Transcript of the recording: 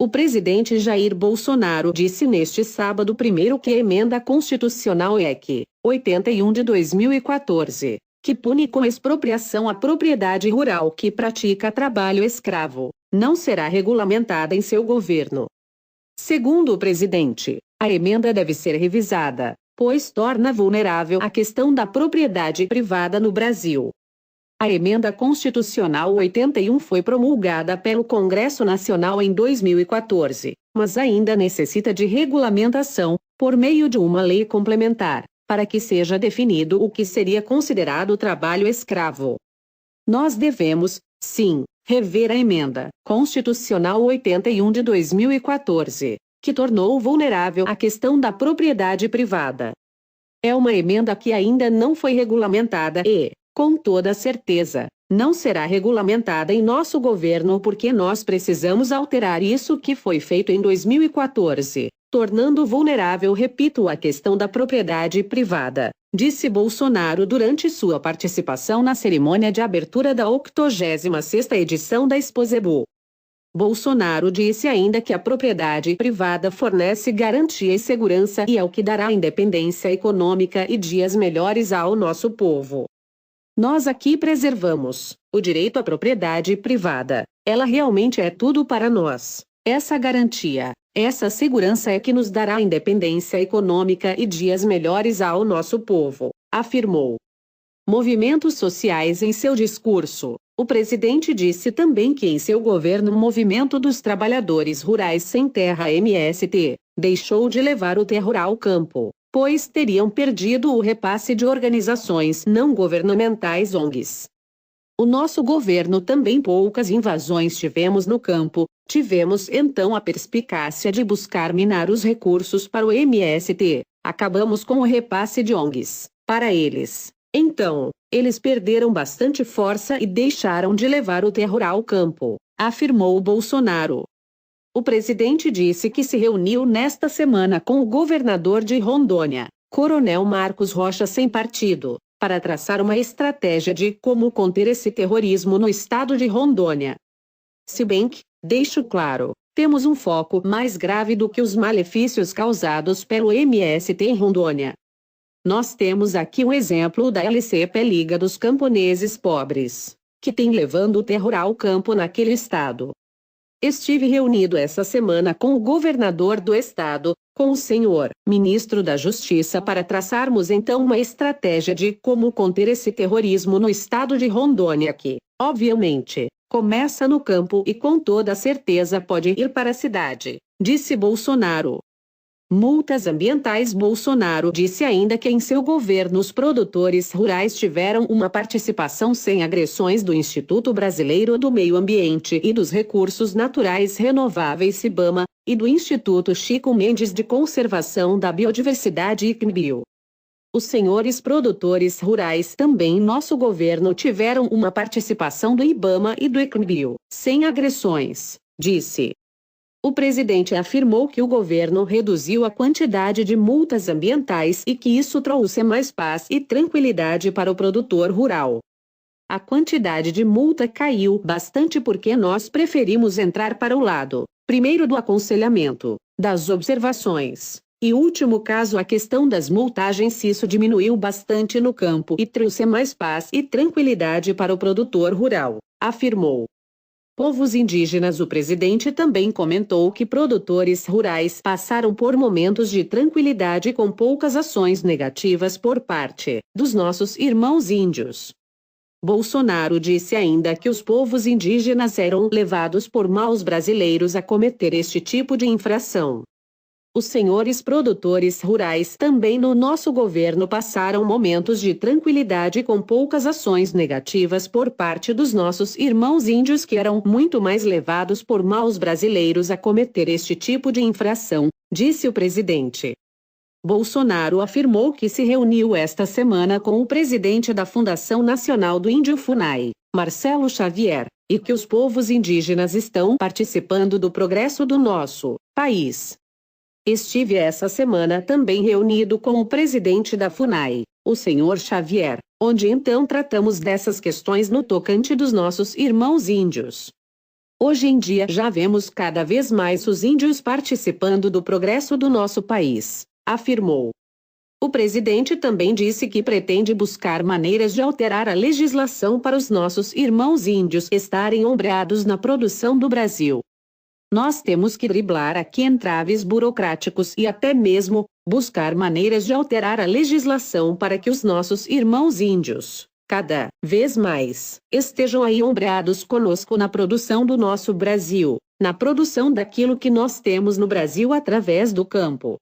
O presidente Jair Bolsonaro disse neste sábado primeiro que a emenda constitucional EC 81 de 2014, que pune com expropriação a propriedade rural que pratica trabalho escravo, não será regulamentada em seu governo. Segundo o presidente, a emenda deve ser revisada, pois torna vulnerável a questão da propriedade privada no Brasil. A Emenda Constitucional 81 foi promulgada pelo Congresso Nacional em 2014, mas ainda necessita de regulamentação, por meio de uma lei complementar, para que seja definido o que seria considerado trabalho escravo. Nós devemos, sim, rever a Emenda Constitucional 81 de 2014, que tornou vulnerável a questão da propriedade privada. É uma emenda que ainda não foi regulamentada e, com toda certeza, não será regulamentada em nosso governo porque nós precisamos alterar isso que foi feito em 2014, tornando vulnerável, repito, a questão da propriedade privada, disse Bolsonaro durante sua participação na cerimônia de abertura da 86ª edição da Exposebu. Bolsonaro disse ainda que a propriedade privada fornece garantia e segurança e é o que dará independência econômica e dias melhores ao nosso povo. Nós aqui preservamos o direito à propriedade privada. Ela realmente é tudo para nós. Essa garantia, essa segurança é que nos dará independência econômica e dias melhores ao nosso povo, afirmou. Movimentos sociais. Em seu discurso, o presidente disse também que em seu governo o Movimento dos Trabalhadores Rurais Sem Terra MST deixou de levar o terror ao campo, pois teriam perdido o repasse de organizações não governamentais ONGs. O nosso governo também poucas invasões tivemos no campo, tivemos então a perspicácia de buscar minar os recursos para o MST, acabamos com o repasse de ONGs, para eles. Então, eles perderam bastante força e deixaram de levar o terror ao campo, afirmou Bolsonaro. O presidente disse que se reuniu nesta semana com o governador de Rondônia, Coronel Marcos Rocha sem partido, para traçar uma estratégia de como conter esse terrorismo no estado de Rondônia. Se bem que, deixo claro, temos um foco mais grave do que os malefícios causados pelo MST em Rondônia. Nós temos aqui um exemplo da LCP Liga dos Camponeses Pobres, que tem levando o terror ao campo naquele estado. Estive reunido essa semana com o governador do estado, com o senhor ministro da Justiça para traçarmos então uma estratégia de como conter esse terrorismo no estado de Rondônia que, obviamente, começa no campo e com toda certeza pode ir para a cidade, disse Bolsonaro. Multas ambientais. Bolsonaro disse ainda que em seu governo os produtores rurais tiveram uma participação sem agressões do Instituto Brasileiro do Meio Ambiente e dos Recursos Naturais Renováveis IBAMA, e do Instituto Chico Mendes de Conservação da Biodiversidade ICMBio. Os senhores produtores rurais também em nosso governo tiveram uma participação do IBAMA e do ICMBio, sem agressões, disse. O presidente afirmou que o governo reduziu a quantidade de multas ambientais e que isso trouxe mais paz e tranquilidade para o produtor rural. A quantidade de multa caiu bastante porque nós preferimos entrar para o lado, primeiro do aconselhamento, das observações, e último caso a questão das multagens. Isso diminuiu bastante no campo e trouxe mais paz e tranquilidade para o produtor rural, afirmou. Povos indígenas. O presidente também comentou que produtores rurais passaram por momentos de tranquilidade com poucas ações negativas por parte dos nossos irmãos índios. Bolsonaro disse ainda que os povos indígenas eram levados por maus brasileiros a cometer este tipo de infração. Os senhores produtores rurais também no nosso governo passaram momentos de tranquilidade com poucas ações negativas por parte dos nossos irmãos índios que eram muito mais levados por maus brasileiros a cometer este tipo de infração, disse o presidente. Bolsonaro afirmou que se reuniu esta semana com o presidente da Fundação Nacional do Índio FUNAI, Marcelo Xavier, e que os povos indígenas estão participando do progresso do nosso país. Estive essa semana também reunido com o presidente da FUNAI, o senhor Xavier, onde então tratamos dessas questões no tocante dos nossos irmãos índios. Hoje em dia já vemos cada vez mais os índios participando do progresso do nosso país, afirmou. O presidente também disse que pretende buscar maneiras de alterar a legislação para os nossos irmãos índios estarem ombreados na produção do Brasil. Nós temos que driblar aqui entraves burocráticos e até mesmo buscar maneiras de alterar a legislação para que os nossos irmãos índios, cada vez mais, estejam aí ombreados conosco na produção do nosso Brasil, na produção daquilo que nós temos no Brasil através do campo,